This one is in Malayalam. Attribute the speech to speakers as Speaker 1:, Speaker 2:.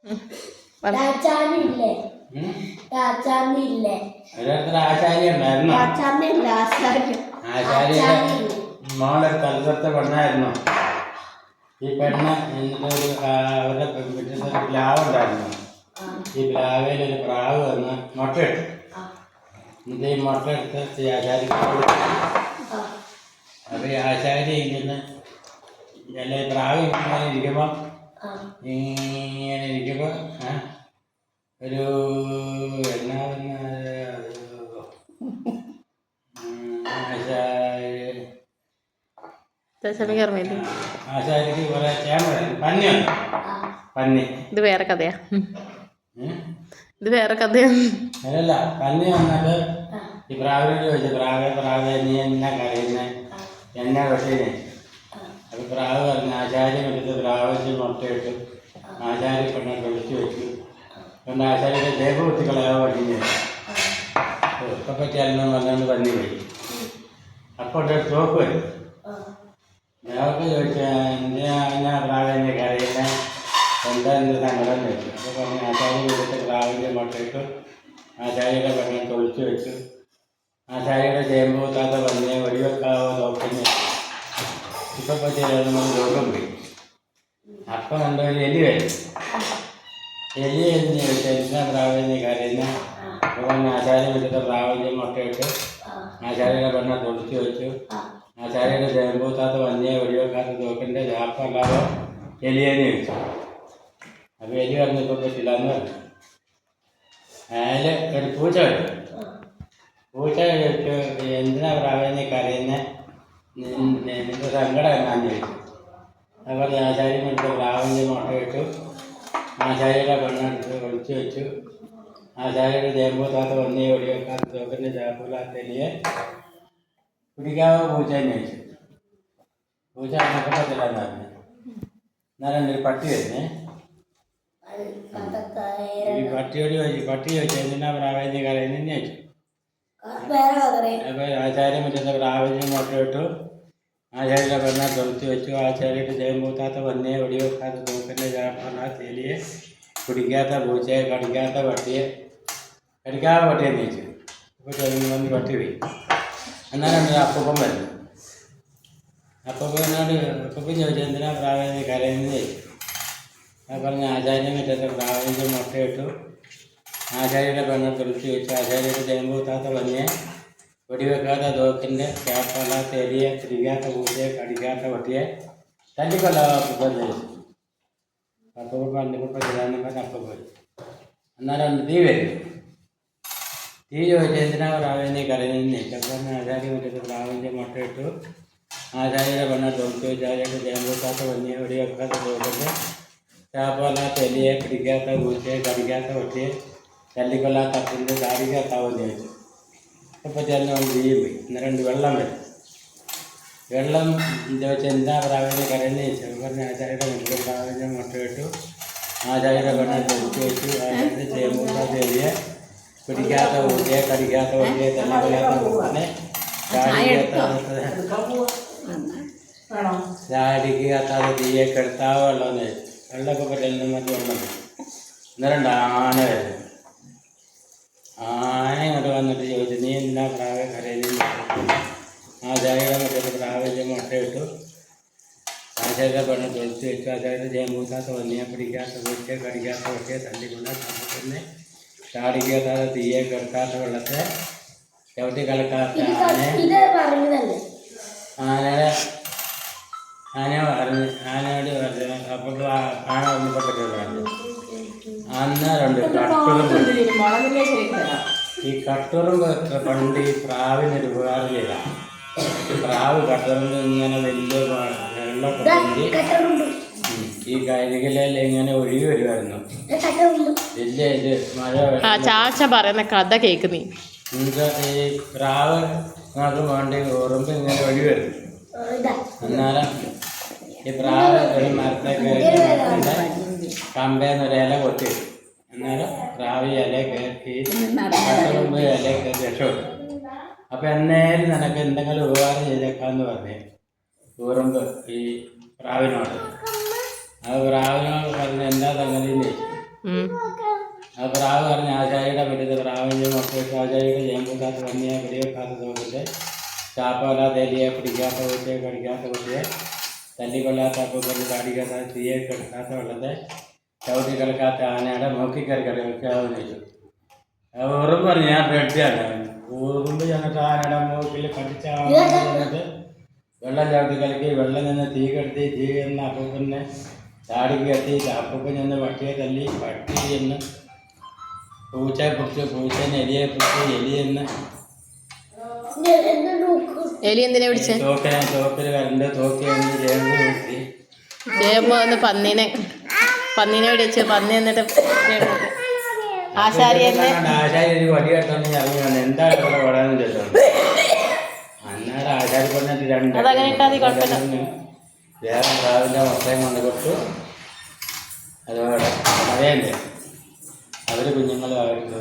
Speaker 1: മോളെ തലത്തെ പെണ്ണായിരുന്നു. ഈ പെണ്ണ് എന്നിട്ടൊരു അവരുടെ വീട്ടിലൊരു പ്ലാവ് ഉണ്ടായിരുന്നു. ഈ പ്ലാവിൽ ഒരു പ്രാവ് വന്ന് മുട്ടയിട്ടു. എന്നിട്ട് ഈ മുട്ട എടുത്ത് ഈ ആശാരിക്ക് കൊടുത്തു. അപ്പൊ ഈ ആശാരി ഇങ്ങനെ എല്ലാ പ്രാവ് ഇങ്ങനെ ഇരിക്കുമ്പോ ഒരു എന്നാ ആശാരിക്ക് കുറെ പന്നി വന്നു. പന്നി
Speaker 2: ഇത് വേറെ കഥയാ. ഇത് വേറെ കഥയാ.
Speaker 1: അല്ലല്ല, പന്നി വന്നിട്ട് ഈ പ്രാവിനോട് ചോദിച്ചു, പ്രാവേ നീ എന്നാ കരയുന്നേ, എന്നാ വെട്ടീനെ? അപ്പൊ പ്രാവ് പറഞ്ഞു, ആശാരി എടുത്ത് പ്രാവശ്യം മുട്ടയിട്ട് ആശാരി പെണ്ണെ വിളിച്ചു വെച്ചു. അതുകൊണ്ട് ആശാരിയുടെ ദേഹ കുത്തിക്കളയാൻ പറ്റില്ല. ഒക്കെ പറ്റിയാലെന്ന് പറഞ്ഞുകൊണ്ട് പന്നി പോയി. അപ്പോൾ ചോക്ക് വരും. ദേവക്ക് ചോദിച്ചാൽ എന്നാ പ്രാവിനെ കരയുന്നേ, എന്താ എൻ്റെ സങ്കടം ചോദിച്ചു. അപ്പോൾ പറഞ്ഞു, ആശാരി എടുത്ത് പ്രാവിൻ്റെ മുട്ടയിട്ട് ആശാരിയുടെ പെണ്ണെ തൊളിച്ചു വെച്ചു. ആശാരിയുടെ ചേമ്പ് കൂത്താത്ത പന്നിയെ വെടിവെക്കാവോ നോക്കുന്നേ. ഇപ്പം പറ്റിയാലും രോഗം പോയി. അപ്പം കണ്ടൊരു എലി വരും. എലി എന്ന് ചോദിച്ചാൽ എന്നാ പ്രാവിനെ കരയുന്ന? അപ്പോൾ തന്നെ ആശാരി വെച്ചിട്ട് പ്രാവിൻ്റെ മുട്ടയിട്ട് ആശാരിയുടെ പെണ്ണെ തൊളിച്ചു വെച്ചു. ആശാരിയുടെ ചേമ്പ് കൂത്താത്ത പന്നിയെ വെടിവെക്കാത്ത തോക്കിൻ്റെ ചാപ്പല്ലാതെ എലിയെന്ന് ചോദിച്ചു. അപ്പോൾ എലി പറഞ്ഞു, ഇപ്പം പറ്റില്ല എന്ന് പറഞ്ഞു. അതിൽ ഒരു പൂച്ച വരും. പൂച്ച ചോദിച്ചു, എന്തിനാ പ്രാവിനെ കരയുന്നത്, നിന്റെ സങ്കടം എന്നാന്ന് ചോദിച്ചു. അത് പറഞ്ഞ് ആശാരി എടുത്ത് പ്രാവിൻ്റെ മുട്ടയിട്ടു. ആശാരിയുടെ പെണ്ണെടുത്ത് ഒളിച്ചു വെച്ചു. ആശാരിയുടെ ചേമ്പൂത്താത്ത പന്നിയെ വെടിവെക്കാത്ത തോക്കിൻ്റെ ചാപ്പില്ലാത്ത എലിയെ പിടിക്കാവോ പൂച്ചയെന്ന് ചോദിച്ചു. പൂച്ച അതിനൊക്കെ പറ്റില്ല എന്ന് പറഞ്ഞു. എന്നാലും ഒരു പട്ടി വരുന്നേ. ഈ പട്ടിയോട് ചോദിച്ചു, പട്ടി ചോദിച്ചു എന്തിനാ പ്രാവിനെ കരയുന്നതെന്ന് ചോദിച്ചു. അപ്പോൾ ആചാര്യ മുറ്റത്തെ പ്രാവിനെ മുട്ടയിട്ടു. ആചാര്യയുടെ പെണ്ണെ തൊളിച്ചു വെച്ചു. ആചാര്യയുടെ ചേമ്പൂത്താത്ത പന്നിയെ വെടിവെക്കാത്ത തൂക്കിൻ്റെ ചാപ്പല്ലാത്ത എലിയെ പിടിക്കാത്ത പൂച്ചയെ കടിക്കാത്ത പട്ടിയെ കടിക്കാത്ത പട്ടിയെന്ന് ചോദിച്ചു. അപ്പോൾ ചെറുപ്പം പട്ടി പോയി. എന്നാലും അപ്പൂപ്പൻ വരുന്നു. അപ്പൂപ്പൻ ചോദിച്ചു എന്തിനാ പ്രാവിനെ കരയുന്നത് ചോദിച്ചു. അത് പറഞ്ഞ് ആചാര്യ മുറ്റത്തെ പ്രാവിൻ്റെ മുട്ടയിട്ടു. ആചാര്യയുടെ പെണ്ണെ തൊളിച്ചു വെച്ചു. ആചാര്യയുടെ ചേമ്പൂത്താത്ത പന്നിയെ വെടിവെക്കാത്ത തോക്കിൻ്റെ ചാപ്പല്ലാത്ത എലിയെ തിരികാത്ത പൂച്ചയെ കടിക്കാത്ത പട്ടിയെ തല്ലിക്കൊല്ലാതെ അപ്പൂപ്പൻ ചോദിച്ചു. അപ്പൂപ്പൻ പന്നിപ്പൂപ്പൻ ചിലാന്ന് പറഞ്ഞ് അപ്പൂപ്പൻ പോയി. എന്നാലും തീ വരും. തീ ചോദിച്ചു എന്തിനാ പ്രാവിനെ കരയുന്നതെന്ന് ചോദിച്ചു. അപ്പോൾ പറഞ്ഞ് ആചാര്യ മുറ്റത്ത് പ്രാവിൻ്റെ മുട്ടയിട്ടു. ആചാര്യയുടെ പെണ്ണെ തൊളിച്ചു വെച്ചു. ആചാര്യയുടെ ചേമ്പൂത്താത്ത പന്നിയെ വെടിവെക്കാത്ത തോക്കിൻ്റെ ചാപ്പല്ലാത്ത എലിയെ പിടിക്കാത്ത പൂച്ചയെ കടിക്കാത്ത പട്ടിയെ തല്ലിക്കൊല്ലാത്ത അപ്പൻ്റെ താടിക്കാത്താവെന്ന് ചോദിച്ചു. അപ്പോൾ ചേർന്ന് തീയും പോയി. അന്നേരം വെള്ളം വരും. വെള്ളം ചോദിച്ചാൽ എന്താ പ്രാവിനെ കരയുന്നത് ചോദിച്ചു. അപ്പോൾ പറഞ്ഞ് ആചാര്യയുടെ മുറ്റത്ത് പ്രാവിനെ മുട്ടയിട്ടു. ആചാര്യയുടെ പെണ്ണെ തൊളിച്ചു വെച്ചു. ആചാര്യയുടെ ചേമ്പൂത്താത്ത എലിയെ പിടിക്കാത്ത പൂച്ചയെ കടിക്കാത്ത പട്ടിയെ തല്ലിക്കൊല്ലാത്ത പൂച്ചനെ ചാടിക്കാത്താതെ തീയെ കെടുത്താവോ വെള്ളമെന്ന് ചോദിച്ചു. വെള്ളമൊക്കെ പറ്റില്ലെന്ന് മറ്റു വെള്ളം വരും. അന്നേരം ആന വരും. ആന ഇങ്ങോട്ട് വന്നിട്ട് ചോദിച്ചു നീ എന്തിനാ പ്രാവ് കരയുന്നത്. ആചാര്യയുടെ മുറ്റത്ത് പ്രാവിൻ്റെ മുട്ടയിട്ടു. ആചാര്യയുടെ പെണ്ണെ തൊളിച്ചു വെച്ചു. ആചാര്യയുടെ ചേമ്പൂത്താത്ത പന്നിയെ പിടിക്കാത്ത പൂച്ചയെ കടിക്കാത്ത പട്ടിയെ തല്ലിക്കൊല്ലാത്ത തന്നെ ചാടിക്കാത്താതെ തീയെ കെടുക്കാത്ത വെള്ളത്തെ ചവിട്ടി കലക്കാത്ത ആനയോട് പറഞ്ഞു. അപ്പോൾ ആന വന്നപ്പെട്ടു പറഞ്ഞു. അന്നേരമുണ്ട് കട്ടുറുമ്പ്. ഈ കട്ടുറുമ്പ് പണ്ട് ഈ പ്രാവിനൊരു ഉപകാരം ചെയ്ത. പ്രാവ് കട്ടുറുമ്പ് ഇങ്ങനെ വലിയ വെള്ളമൊക്കെ പൊന്തി ഈ കരികിലയിൽ ഇങ്ങനെ ഒഴുകി വരുമായിരുന്നു. വലിയ ഇത് മഴ
Speaker 2: ചാച്ച പറയുന്ന കഥ കേൾക്കുന്നേ.
Speaker 1: ഈ പ്രാവ് നമുക്ക് വേണ്ടി ഉറുമ്പ് ഇങ്ങനെ ഒഴുകി വരും. അന്നേരം ഈ പ്രാവ് ഒരു മരത്തേക്ക് കമ്പേന്നൊരു ഇല കൊത്തി. അന്നേരം പ്രാവ് ഇല കയറി കട്ടുറുമ്പ് ഇല കയറി രക്ഷപ്പെട്ടു. അപ്പം എന്നേലും നിനക്ക് എന്തെങ്കിലും ഉപകാരം ചെയ്തേക്കാന്ന് പറഞ്ഞേ ഉറുമ്പ് ഈ പ്രാവിനോട്. അത് പ്രാവിനോട് പറഞ്ഞ് എന്താ സംഗതി ചോദിച്ചു. ആ പ്രാവ് പറഞ്ഞ ആശാരിയുടെ പറ്റത്ത് പ്രാവിൻ്റെ മുട്ടയിട്ട് ആശാരിയുടെ ചേമ്പൂക്കാത്ത പന്നിയെ പിടിവെക്കാത്ത തോന്നിട്ട് ചാപ്പല തേലിയെ പിടിക്കാത്ത കുട്ടിയെ കടിക്കാത്ത കുട്ടിയെ തല്ലിക്കൊല്ലാത്ത അപ്പൂപ്പൻ്റെ കാടിക്കാത്ത തീയെ കെടുക്കാത്ത വെള്ളത്തെ ചവിട്ടി കിടക്കാത്ത ആനയുടെ നോക്കിക്കറി കളിക്കാമെന്ന് ചോദിച്ചു. ഉറുമ്പ് പറഞ്ഞു ഞാൻ റെഡിയാണ്. ഉറുമ്പ് ചെന്നിട്ട് ആനയുടെ മൂക്കിൽ കടിച്ച ചെന്നിട്ട് വെള്ളം ചവിട്ടി കളിക്കി വെള്ളം നിന്ന് തീ കെടുത്തി തീ എന്ന അപ്പൂപ്പനെ ചാടി കെട്ടി അപ്പൂപ്പൻ ചെന്ന് പട്ടിയെ തല്ലി പട്ടി ചെന്ന് പൂച്ചയെ പിടിച്ചു പൂച്ചനെ എലിയെ പിടിച്ചു എലി എന്ന്
Speaker 2: എലി എന്തിനാ പിടിച്ചേ?
Speaker 1: തോക്കിൽ വരണ്ട് തോക്കി ചേമ്പ് കൂട്ടി
Speaker 2: ചേമ്പ് വന്ന് പന്നീനെ പിടിച്ച് പന്നി എന്നിട്ട് ആശാരി
Speaker 1: ഒരു വടി കെട്ടോണ്ട് ഇറങ്ങി വന്നു. എന്താണ് ഇവിടെ ഓടാന്ന് ചോദിച്ചോണ്ട് അന്നേരം ആശാരി പറഞ്ഞിട്ട് വേറെ പ്രാവിൻ്റെ മുട്ടയും കൊണ്ട് കൊടുത്തു. അതോടെ അറിയണ്ടേ അവർ കുഞ്ഞുങ്ങളും അവർക്ക്